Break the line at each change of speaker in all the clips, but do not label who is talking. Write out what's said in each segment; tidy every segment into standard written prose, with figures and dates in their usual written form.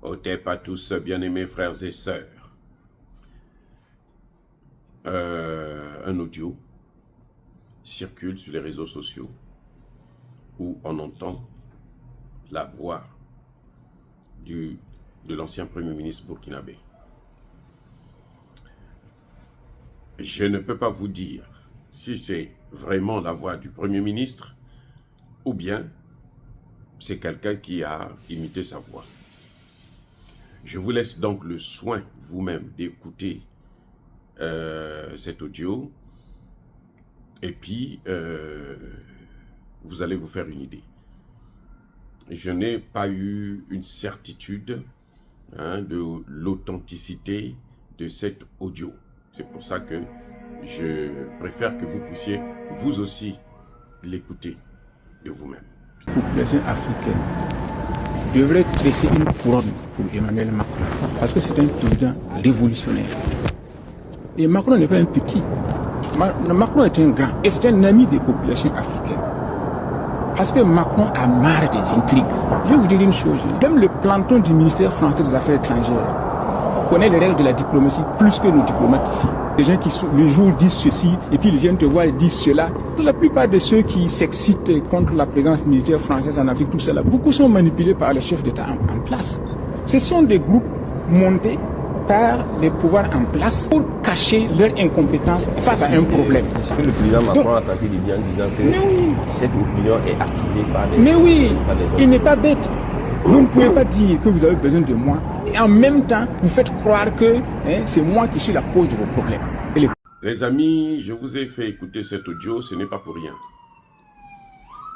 Otep à tous, bien-aimés frères et sœurs. Un audio circule sur les réseaux sociaux où on entend la voix de l'ancien Premier ministre burkinabé. Je ne peux pas vous dire si c'est vraiment la voix du Premier ministre ou bien c'est quelqu'un qui a imité sa voix. Je vous laisse donc le soin vous-même d'écouter cet audio et puis vous allez vous faire une idée. Je n'ai pas eu une certitude de l'authenticité de cet audio. C'est pour ça que je préfère que vous puissiez vous aussi l'écouter de vous-même.
La population africaine devrait tresser une couronne pour Emmanuel Macron parce que c'est un président révolutionnaire. Et Macron n'est pas un petit. Macron est un grand et c'est un ami des populations africaines. Parce que Macron a marre des intrigues. Je vais vous dire une chose, même le planton du ministère français des Affaires étrangères connaît les règles de la diplomatie plus que nos diplomates ici. Les gens qui le jour disent ceci et puis ils viennent te voir et disent cela. La plupart de ceux qui s'excitent contre la présence militaire française en Afrique, tout cela, beaucoup sont manipulés par les chefs d'État en place. Ce sont des groupes montés par les pouvoirs en place pour cacher leur incompétence face à un problème.
C'est ce que le président Macron a tenté de dire en disant que cette opinion est activée par les...
Mais oui, il n'est pas bête. Vous ne pouvez pas dire que vous avez besoin de moi et en même temps, vous faites croire que c'est moi qui suis la cause de vos problèmes.
Les amis, je vous ai fait écouter cet audio, ce n'est pas pour rien.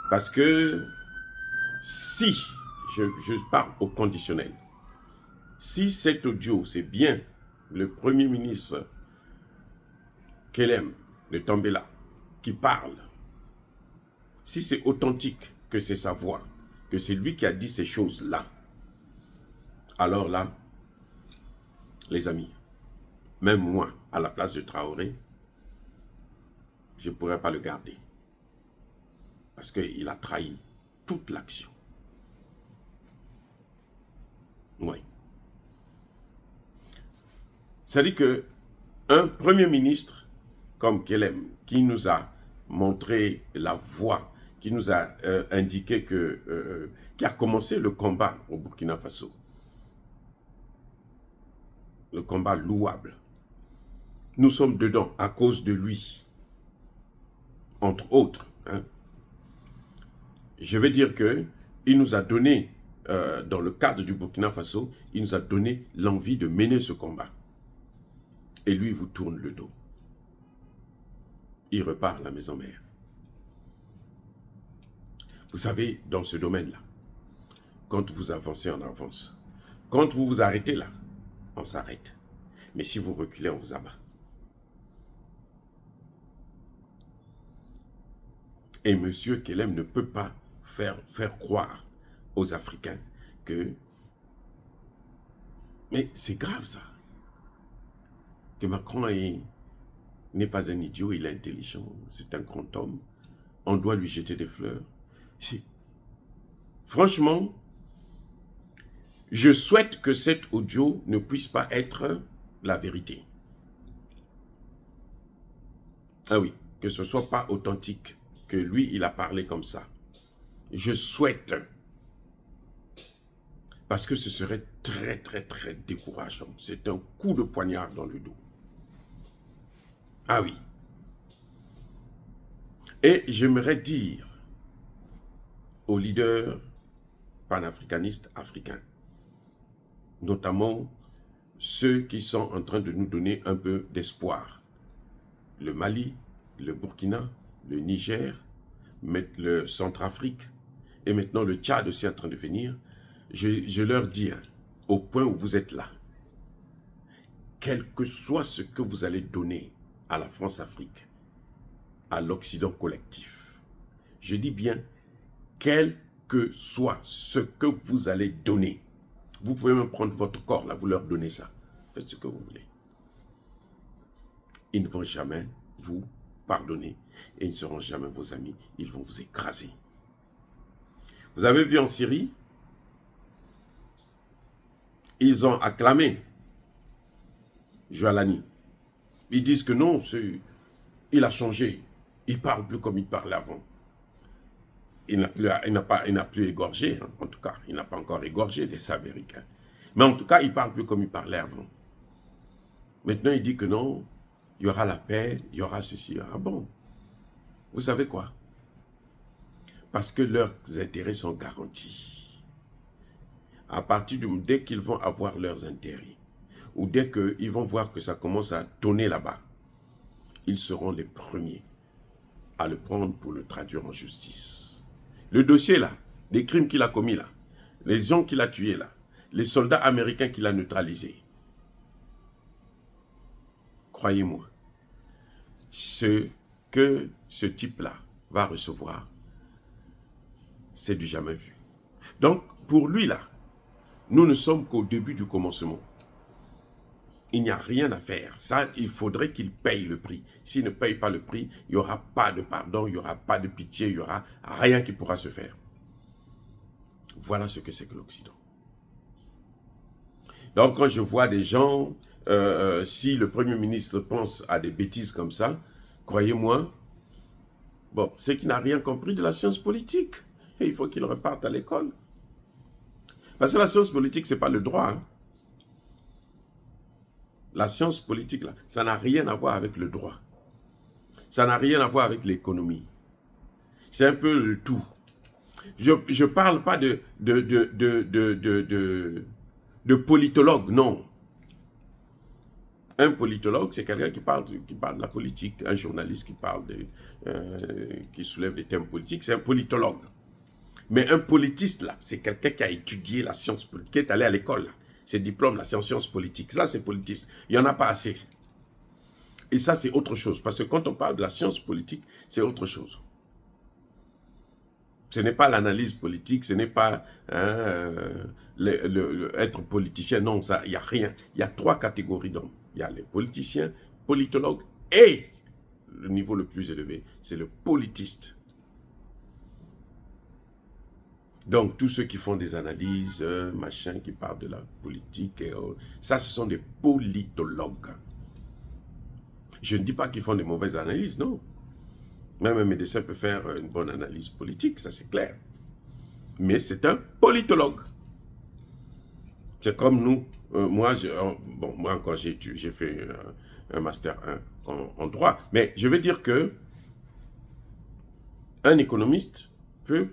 Parce que si, je parle au conditionnel, si cet audio, c'est bien le Premier ministre Kelem de Tambela qui parle, si c'est authentique, que c'est sa voix, que c'est lui qui a dit ces choses-là, alors là, les amis, même moi, à la place de Traoré, je ne pourrais pas le garder. Parce qu'il a trahi toute l'action. Oui. C'est-à-dire qu'un Premier ministre comme Kelem, qui nous a montré la voie, qui nous a indiqué qui a commencé le combat au Burkina Faso, le combat louable. Nous sommes dedans à cause de lui, entre autres. Je vais dire qu'il nous a donné, dans le cadre du Burkina Faso, il nous a donné l'envie de mener ce combat. Et lui, il vous tourne le dos. Il repart à la maison mère. Vous savez, dans ce domaine-là, quand vous avancez, on avance. Quand vous vous arrêtez là, on s'arrête. Mais si vous reculez, on vous abat. Et M. Kelem ne peut pas faire croire aux Africains que... Mais c'est grave ça. Que Macron n'est pas un idiot, il est intelligent, c'est un grand homme. On doit lui jeter des fleurs. Franchement, je souhaite que cet audio ne puisse pas être la vérité. Ah oui, que ce ne soit pas authentique, que lui, il a parlé comme ça. Je souhaite, parce que ce serait très, très, très décourageant. C'est un coup de poignard dans le dos. Ah oui. Et j'aimerais dire aux leaders panafricanistes africains, notamment ceux qui sont en train de nous donner un peu d'espoir. Le Mali, le Burkina, le Niger, le Centrafrique et maintenant le Tchad aussi en train de venir. Je leur dis, au point où vous êtes là, quel que soit ce que vous allez donner à la France-Afrique, à l'Occident collectif, je dis bien, quel que soit ce que vous allez donner, vous pouvez même prendre votre corps, là, vous leur donnez ça. Faites ce que vous voulez. Ils ne vont jamais vous pardonner et ils ne seront jamais vos amis. Ils vont vous écraser. Vous avez vu en Syrie, Ils ont acclamé Jwalani. Ils disent que non, il a changé. Il ne parle plus comme il parlait avant. Il n'a plus égorgé, hein, en tout cas. Il n'a pas encore égorgé des Américains. Mais en tout cas, il ne parle plus comme il parlait avant. Maintenant, il dit que non, il y aura la paix, il y aura ceci. Ah bon? Vous savez quoi? Parce que leurs intérêts sont garantis. À partir dès qu'ils vont avoir leurs intérêts, ou dès qu'ils vont voir que ça commence à tonner là-bas, ils seront les premiers à le prendre pour le traduire en justice. Le dossier là, des crimes qu'il a commis là, les gens qu'il a tués là, les soldats américains qu'il a neutralisés, croyez-moi, ce que ce type-là va recevoir, c'est du jamais vu. Donc, pour lui là, nous ne sommes qu'au début du commencement. Il n'y a rien à faire. Ça, il faudrait qu'il paye le prix. S'il ne paye pas le prix, il n'y aura pas de pardon, il n'y aura pas de pitié, il n'y aura rien qui pourra se faire. Voilà ce que c'est que l'Occident. Donc, quand je vois des gens, si le Premier ministre pense à des bêtises comme ça, croyez-moi, bon, c'est qu'il n'a rien compris de la science politique. Et il faut qu'il reparte à l'école. Parce que la science politique, ce n'est pas le droit. Hein. La science politique, là, ça n'a rien à voir avec le droit. Ça n'a rien à voir avec l'économie. C'est un peu le tout. Je ne parle pas de politologue, non. Un politologue, c'est quelqu'un qui parle de la politique. Un journaliste qui soulève des thèmes politiques, c'est un politologue. Mais un politiste, là, c'est quelqu'un qui a étudié la science politique, qui est allé à l'école, là. Ses diplômes, là, c'est en sciences politiques. Ça, c'est politiste. Il n'y en a pas assez. Et ça, c'est autre chose. Parce que quand on parle de la science politique, c'est autre chose. Ce n'est pas l'analyse politique, ce n'est pas être politicien. Non, il n'y a rien. Il y a 3 catégories d'hommes. Il y a les politiciens, politologues et le niveau le plus élevé, c'est le politiste. Donc, tous ceux qui font des analyses, machin, qui parlent de la politique, ça, ce sont des politologues. Je ne dis pas qu'ils font des mauvaises analyses, non. Même un médecin peut faire une bonne analyse politique, ça c'est clair. Mais c'est un politologue. C'est comme nous. Moi encore, j'ai fait un master 1 en droit. Mais je veux dire que un économiste peut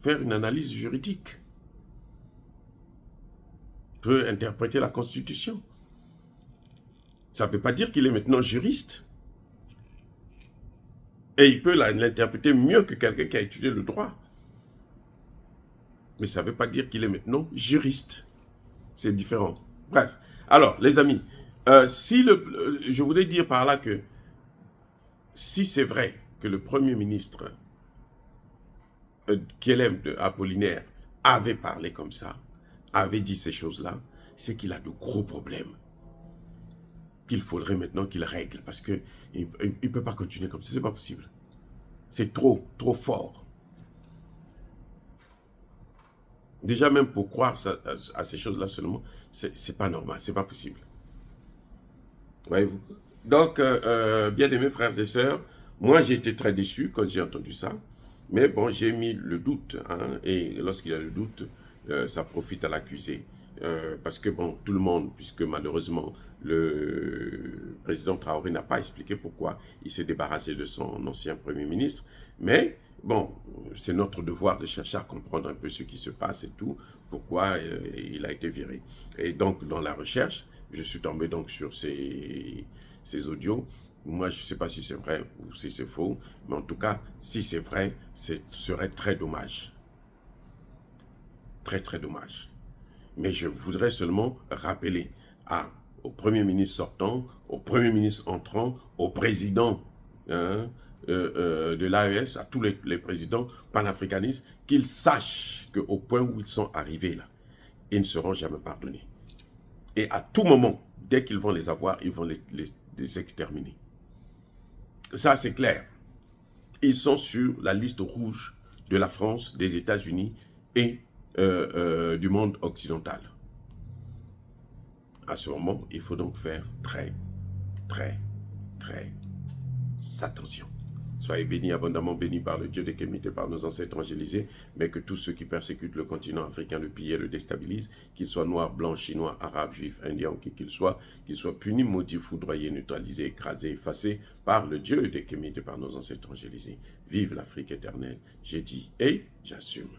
faire une analyse juridique, peut interpréter la Constitution. Ça ne veut pas dire qu'il est maintenant juriste. Et il peut l'interpréter mieux que quelqu'un qui a étudié le droit. Mais ça ne veut pas dire qu'il est maintenant juriste. C'est différent. Bref. Alors, les amis, je voudrais dire par là que si c'est vrai que le Premier ministre Kélem de Apollinaire avait parlé comme ça, avait dit ces choses-là, c'est qu'il a de gros problèmes. Qu'il faudrait maintenant qu'il règle, parce qu'il ne peut pas continuer comme ça, c'est pas possible. C'est trop fort. Déjà même pour croire à ces choses-là seulement, c'est pas normal, c'est pas possible. Voyez-vous? Donc, bien aimés frères et sœurs, moi j'ai été très déçu quand j'ai entendu ça. Mais bon, j'ai mis le doute, hein, et lorsqu'il y a le doute, ça profite à l'accusé. Parce que bon, tout le monde, puisque malheureusement, le président Traoré n'a pas expliqué pourquoi il s'est débarrassé de son ancien Premier ministre. Mais bon, c'est notre devoir de chercher à comprendre un peu ce qui se passe et tout, pourquoi il a été viré. Et donc, dans la recherche, je suis tombé donc sur ces audios. Moi, je ne sais pas si c'est vrai ou si c'est faux, mais en tout cas, si c'est vrai, ce serait très dommage. Très, très dommage. Mais je voudrais seulement rappeler au Premier ministre sortant, au Premier ministre entrant, au président de l'AES, à tous les présidents panafricanistes, qu'ils sachent qu'au point où ils sont arrivés là, ils ne seront jamais pardonnés. Et à tout moment, dès qu'ils vont les avoir, ils vont les exterminer. Ça, c'est clair. Ils sont sur la liste rouge de la France, des États-Unis et du monde occidental. À ce moment, il faut donc faire très attention. Soyez bénis, abondamment bénis par le Dieu des Kémites et par nos ancêtres angélisés, mais que tous ceux qui persécutent le continent africain, le pillent et le déstabilisent, qu'ils soient noirs, blancs, chinois, arabes, juifs, indiens, qui qu'ils soient punis, maudits, foudroyés, neutralisés, écrasés, effacés par le Dieu des Kémites et par nos ancêtres angélisés. Vive l'Afrique éternelle, j'ai dit et j'assume.